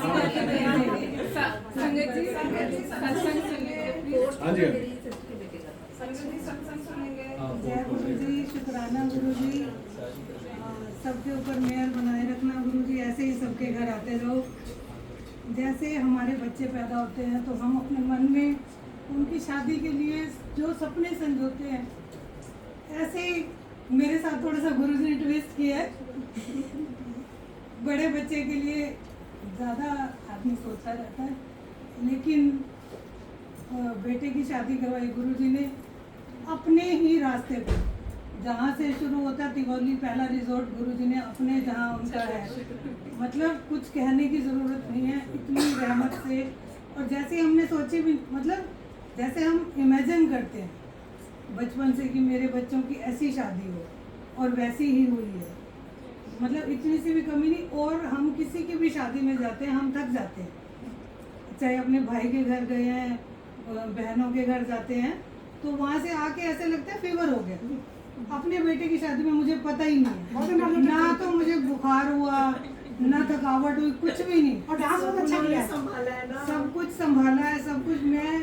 संगत जी सत्संग सुनिए। हाँ जी संगत जी सत्संग सुनेंगे। जय गुरु जी, शुक्राना गुरु जी, सबके ऊपर मेहर बनाए रखना गुरु जी, ऐसे ही सबके घर आते रहो। जैसे हमारे बच्चे पैदा होते हैं तो हम अपने मन में उनकी शादी के लिए जो सपने संजोते हैं, ऐसे ही मेरे साथ थोड़ा सा गुरु जी ने ट्विस्ट किया है। बड़े बच्चे के लिए ज़्यादा आदमी सोचता रहता है, लेकिन बेटे की शादी करवाई गुरु जी ने अपने ही रास्ते पे, जहाँ से शुरू होता तिगौली पहला रिजॉर्ट गुरु जी ने अपने जहाँ उनका है, मतलब कुछ कहने की ज़रूरत नहीं है, इतनी रहमत से। और जैसे हमने सोची भी, मतलब जैसे हम इमेजिन करते हैं बचपन से कि मेरे बच्चों की ऐसी शादी हो, और वैसी ही हुई है, मतलब इतनी सी भी कमी नहीं। और हम किसी की भी शादी में जाते हैं हम थक जाते हैं, चाहे अपने भाई के घर गए हैं, बहनों के घर जाते हैं, तो वहाँ से आके ऐसे लगता है फीवर हो गया। अपने बेटे की शादी में मुझे पता ही नहीं है, ना तो मुझे बुखार हुआ, ना थकावट हुई, कुछ भी नहीं। और डांस बहुत अच्छा किया, संभाला है ना, सब कुछ संभाला है, सब कुछ। मैं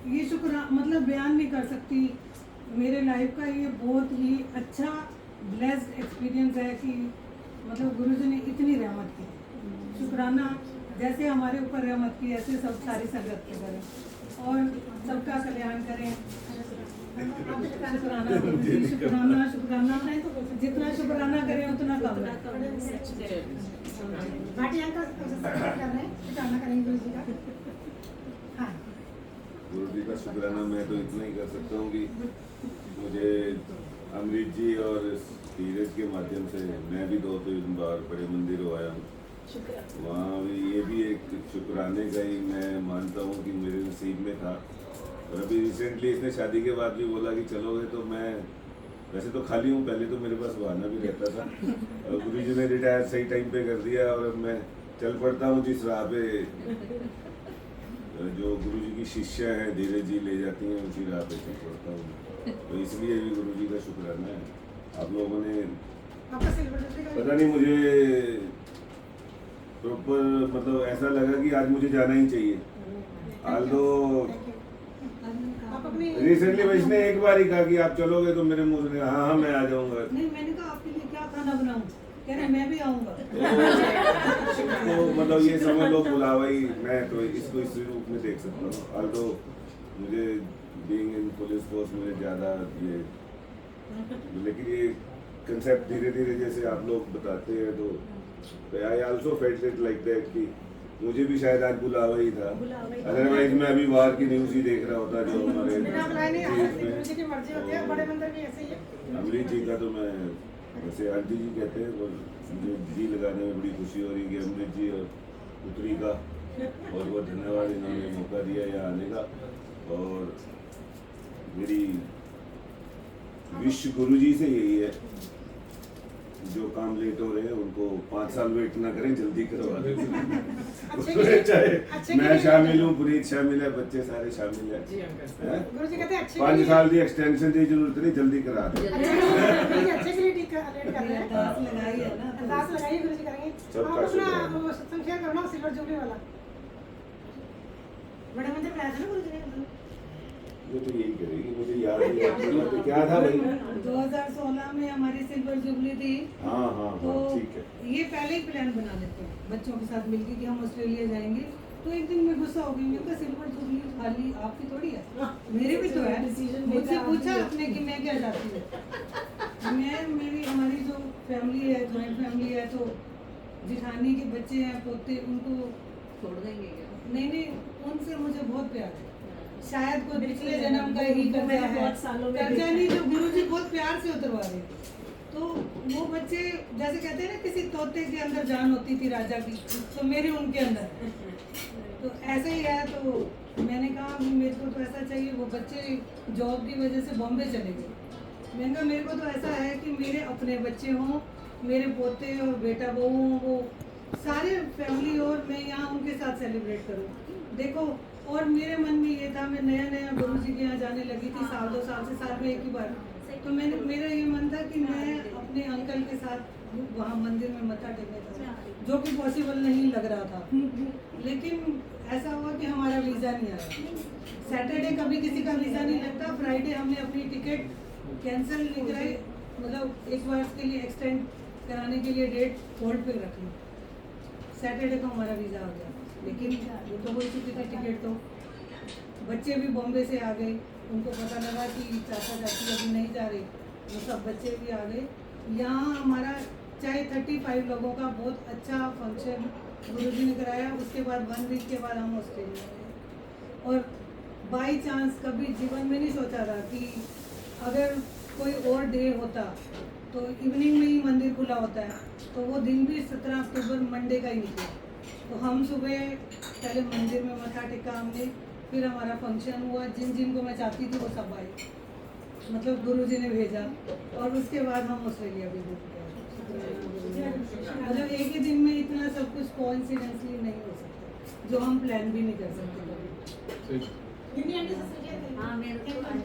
ये शुक्र मतलब बयान नहीं कर सकती, मेरे लाइफ का ये बहुत ही अच्छा ब्लेस्ड एक्सपीरियंस है कि मतलब गुरुजी ने इतनी रहमत की। शुक्राना, जैसे हमारे ऊपर रहमत की ऐसे सब सारी संगत के करें और सबका कल्याण करें। शुक्राना गुरुजी, शुक्राना शुक्राना, जितना शुक्राना करें उतना कम है। भाटी अंकल कर रहे हैं, शुक्राना करेंगे गुरु जी का। हाँ, गुरु जी का शुक्राना मैं तो इतना ही कर सकता हूँ कि मुझे अमृत जी और धीरज के माध्यम से मैं भी 2-3 बार बड़े मंदिर आया हूँ, वहाँ भी ये भी एक शुक्राने का ही मैं मानता हूँ कि मेरे नसीब में था। और अभी रिसेंटली इसने शादी के बाद भी बोला कि चलोगे, तो मैं वैसे तो खाली हूँ, पहले तो मेरे पास बहाना भी रहता था, और गुरु जी ने रिटायर सही टाइम पे कर दिया, और अब मैं चल पड़ता हूँ जिस राह पे जो गुरु जी की शिष्या है धीरज जी ले जाती हैं, उसी राह पे चल पड़ता हूँ। तो इसलिए भी गुरु जी का शुक्राना है। आप लोगों ने आपका सिल्वर जुबली का पता नहीं, मुझे प्रॉपर मतलब ऐसा लगा कि आज मुझे जाना ही चाहिए। आल्दो आप अपनी रिसेंटली इसने एक बार ही कहा कि आप चलोगे, तो मेरे मुंह से हाँ हाँ मैं आ जाऊंगा। नहीं, मैंने कहा आपके लिए क्या खाना बनाऊं, कह रहे मैं भी आऊँगा। तो मतलब ये समझ लो बुलावा ही, मैं तो इसको इस रूप में देख सकता हूँ। आल्दो मुझे बीइंग इन पुलिस फोर्स में ज़्यादा ये, लेकिन ये कंसेप्ट धीरे धीरे जैसे आप लोग बताते हैं, तो I also felt it like that कि मुझे भी शायद आज बुलावा ही था, अदरवाइज मैं अभी बाहर की न्यूज़ ही देख रहा होता जो हमारे बिना बुलाए नहीं आ सकते, गुरु जी की मर्जी होती है। बड़े मंदिर भी ऐसे ही है। अमृत जी का तो मैं वैसे आंटी जी कहते हैं, और मुझे जी लगाने में बड़ी खुशी हो रही है कि अमृत जी और पुत्री का बहुत बहुत धन्यवाद, इन्होंने मौका दिया यहाँ आने का। और मेरी विश गुरु जी से यही है, जो काम लेट हो रहे हैं उनको 5 साल वेट ना करें, जल्दी करवा दें। उसमें चाहे मैं शामिल हूँ, पुनीत शामिल है, बच्चे सारे शामिल है। गुरु जी कहते हैं अच्छे 5 साल की एक्सटेंशन की जरूरत नहीं, जल्दी करा दें। अच्छे के लिए ठीक लेट कर रहे हैं। अरदास लगाई है ना, अरदास लगाइए, गुरु जी करेंगे। सबका आप अपना शुक्राना। वो सत्संग शेयर करो ना, सिल्वर जुबली वाला। बड़े मंदिर पे आया था ना गुरु जी ने। ये तो यही करेगी, मुझे याद नहीं आता तो क्या था भाई। 2016 में हमारी सिल्वर जुबली थी। हाँ हाँ तो हाँ ठीक है। ये पहले ही प्लान बना लेते हैं बच्चों के साथ मिलकर कि हम ऑस्ट्रेलिया जाएंगे। तो एक दिन मैं गुस्सा हो गई, मैं कहा सिल्वर जुबली खाली आपकी थोड़ी है, मेरी भी तो है। मुझसे पूछा आपने कि मैं क्या चाहती हूँ। मेरी हमारी जो फैमिली है, जॉइंट फैमिली है, तो जिठानी के बच्चे हैं, पोते, उनको छोड़ देंगे क्या? नहीं, उनसे मुझे बहुत प्यार है। शायद कोई पिछले जन्म का ही कर्जा है, कर्जा नहीं जो गुरुजी बहुत प्यार से उतरवा रहे। तो वो बच्चे जैसे कहते हैं ना, किसी तोते के अंदर जान होती थी राजा की, तो मेरी उनके अंदर है। तो ऐसे ही है। तो मैंने कहा कि मेरे को तो ऐसा चाहिए। वो बच्चे जॉब की वजह से बॉम्बे चले गए। मैंने कहा मेरे को तो ऐसा है कि मेरे अपने बच्चे हों, मेरे पोते और बेटा बहू हों, वो सारे फैमिली, और मैं यहाँ उनके साथ सेलिब्रेट करूँ। देखो, और मेरे मन में ये था, मैं नया गुरु जी के यहाँ जाने लगी थी, 1-2 साल से, साल में एक ही बार। तो मेरा ये मन था कि मैं अपने अंकल के साथ वहाँ मंदिर में मत्था टेकने का, जो कि पॉसिबल नहीं लग रहा था। लेकिन ऐसा हुआ कि हमारा वीज़ा नहीं आया। सैटरडे कभी किसी का वीज़ा नहीं लगता, फ्राइडे हमने अपनी टिकट कैंसिल नहीं कराई, मतलब एक वर्ष के लिए एक्सटेंड कराने के लिए डेट होल्ड पे रख ली। सैटरडे को हमारा वीज़ा आ गया, लेकिन वो तो हो चुकी थी टिकट। तो बच्चे भी बॉम्बे से आ गए, उनको पता लगा कि चाचा चाची अभी नहीं जा रहे, वो सब बच्चे भी आ गए। यहाँ हमारा चाहे 35 लोगों का बहुत अच्छा फंक्शन गुरुजी ने कराया। उसके बाद 1 वीक के बाद हम ऑस्ट्रेलिया गए। और बाई चांस कभी जीवन में नहीं सोचा था कि अगर कोई और डे होता तो इवनिंग में ही मंदिर खुला होता है, तो वो दिन भी 17 अक्टूबर मंडे का ही निकला। तो हम सुबह पहले मंदिर में मत्था टेका हमने, फिर हमारा फंक्शन हुआ। जिन जिन को मैं चाहती थी वो सब आए, मतलब गुरुजी ने भेजा। और उसके बाद हम ऑस्ट्रेलिया भी घूम गए। मतलब एक ही दिन में इतना सब कुछ कोइंसिडेंटली नहीं हो सकता, जो हम प्लान भी नहीं कर सकते कभी। हाँ, मेरे को आज